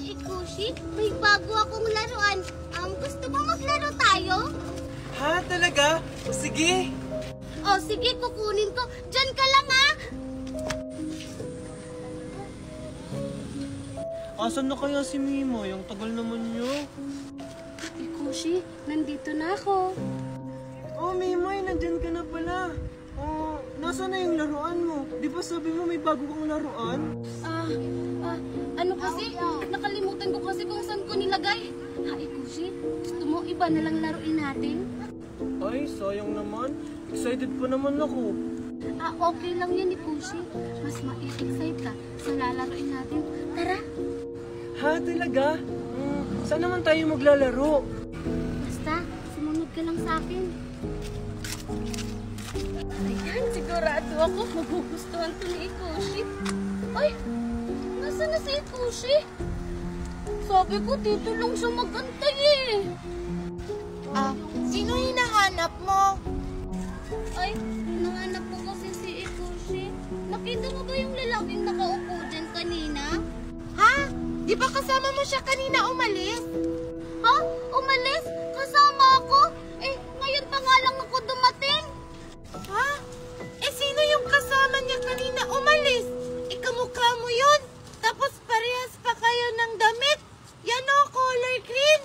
Ikushi, may bago akong laruan. Gusto mo maglaro tayo? Ha? Talaga? O sige. Sige, kukunin ko. Diyan ka lang, ha? Asan na kaya si Mima? Yung tagal naman niyo. Ikushi, nandito na ako. Oh, Mimoy, nandyan ka na pala. Nasaan na yung laruan mo? Di ba sabi mo may bago kang laruan? Ano kasi? Nakalimutan ko kasi kung saan ko nilagay. Ikushi, gusto mo iba na lang laruin natin? Ay, sayang naman. Excited pa naman ako. Okay lang yan, Ikushi. Mas ma-excite ka sa lalaruin natin. Tara! Ha, talaga? Saan naman tayo maglalaro? Basta, sumunod ka lang sa akin. Ayan, sigurado ako magugustuhan to ni Ikushi. Ay, nasa na si Ikushi? Sabi ko, dito lang siya magantay eh. Sino hinahanap mo? Ay, nahanap ko kasi si Ikushi. Nakita mo ba yung lalaking nakaupo dyan kanina? Ha? Di ba kasama mo siya kanina umalis? Ha? Umalis? Kasama ako? Ngayon pa nga lang ako dumating. Ha? Sino yung kasama niya kanina umalis? Ikamukha mo yun? Tapos parehas pa kayo ng damit? Yan o, color green.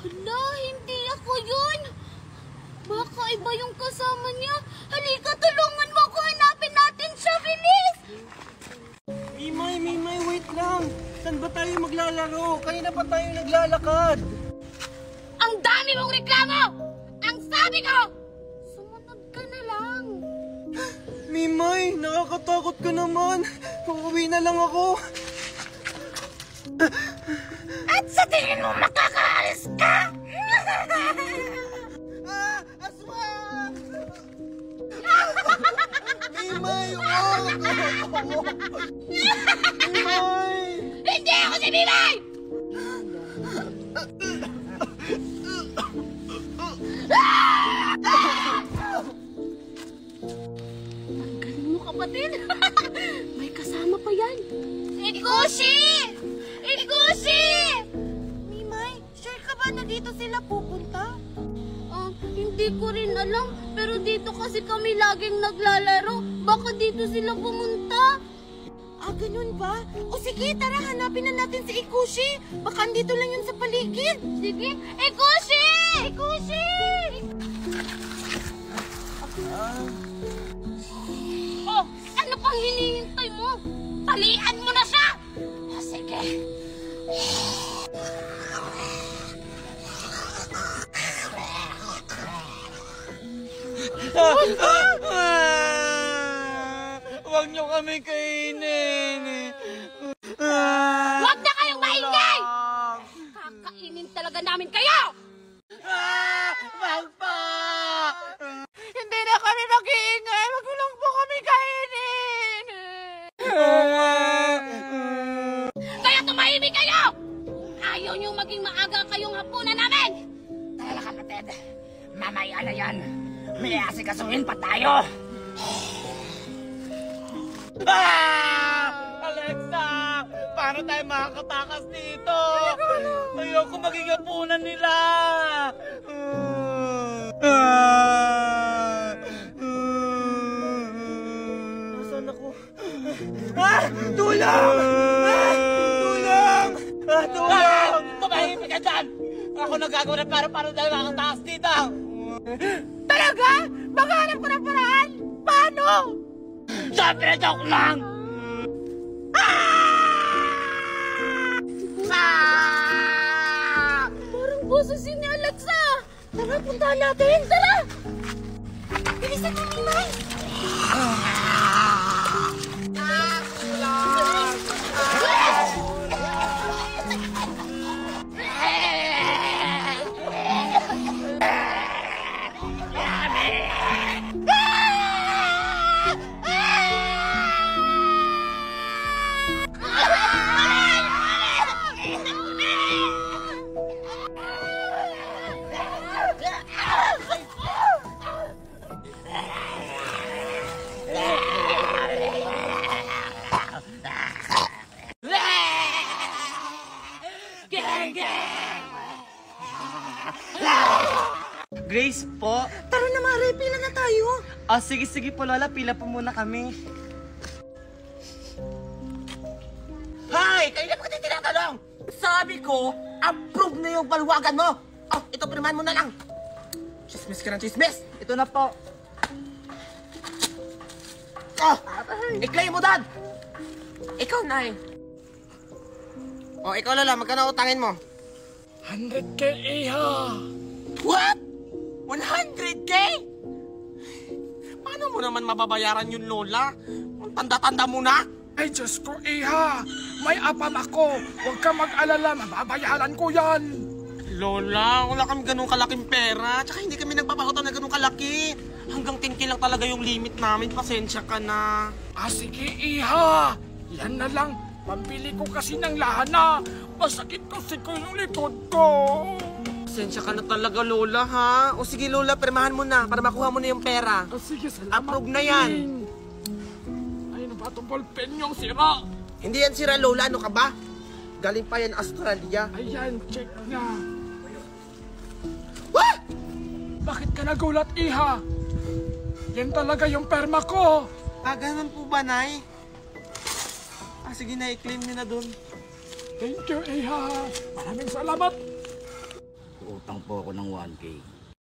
Hala, hindi ako yun. Baka iba yung kasama niya. Halika, tulungan mo ako. Hanapin natin siya. Bilis! Mimay, wait lang. Saan ba tayo maglalaro? Kanina pa tayo naglalakad. Ang dami mong reklamo! Ang sabi ko! Sumunod ka na lang. Mimay, nakakatakot ka naman. Uuwi na lang ako. At sa tingin mo makakaalis ka? Aswang! Mimay, wag! Mimay! Hindi ako si Mimay! Ang galing mo, kapatid. May kasama pa yan. Ikushi! Ikushi! Mimay, sure ka ba na dito sila pupunta? Hindi ko rin alam. Pero dito kasi kami laging naglalaro. Baka dito sila pumunta. Ganun ba? O sige, tara, hanapin na natin si Ikushi. Baka andito lang yun sa paligid. Sige. Ikushi! Ikushi! Ano pang hinihintay mo? Talian mo na siya! Sige. Huwag niyo kami kainin. Huwag na kayong maingay! Kakainin talaga namin kayo! Wag pa! Hindi na kami mag-iingay. Wag mo lang po kami kainin. Kaya tumahimik kayo! Ayaw niyong maging maaga kayong hapunan namin! Tala kapatid, mamaya na yan. May asikasuhin pa tayo. Alexa! Paano tayo makakatakas dito? Ayoko maging hapunan nila! Nasaan ako? Tulong! Tulong! Tulong! Tumahimik ka dyan! Ako nagagawa na paano tayo makakatakas dito. Talaga? Maghanap ko ng paraan? Paano? Siyempre, joke lang! Parang boses ni Alexa! Tara, puntahan natin. Tara! Bilisan mo, Mimay. Grace po. Tara na, Mare, pila na tayo. Sige po, Lola. Pila po muna kami. Hay! Kanina pa kita tinatanong! Sabi ko, approve na yung paluwagan mo! Oh, ito, pirmahan mo na lang! Chismis ka ng chismis! Ito na po. Oh! I-claim mo, Dad! Ikaw, Nay. Oh, ikaw, Lola, magkano utangin mo? 100K, Iha! What? 100K? Paano mo naman mababayaran yun, Lola? Ang tanda-tanda mo na? Ay, Diyos ko, Iha! May apam ako! Huwag ka mag-alala, mababayaran ko yan! Lola, wala kami ganun kalaking pera. Tsaka hindi kami nagpapautang na ganun kalaki. Hanggang 10K lang talaga yung limit namin. Pasensya ka na. Sige, Iha! Yan na lang, pambili ko kasi ng lahana. Masakit kasi ko yung likod ko. Pasensya ka na talaga, Lola, ha? O sige, Lola, pirmahan mo na para makuha mo na yung pera. Sige, salamat. Approve na yan. Ay, ano ba itong ballpen yung sira? Hindi yan sira, Lola. Ano ka ba? Galing pa yan Australia. Ayan, check na. What? Bakit ka nagulat, Iha? Yan talaga yung perma ko. Ganun po ba, Nay? Sige na, i-claim nyo na dun. Thank you, Iha. Maraming salamat. Utang po ako ng 1K.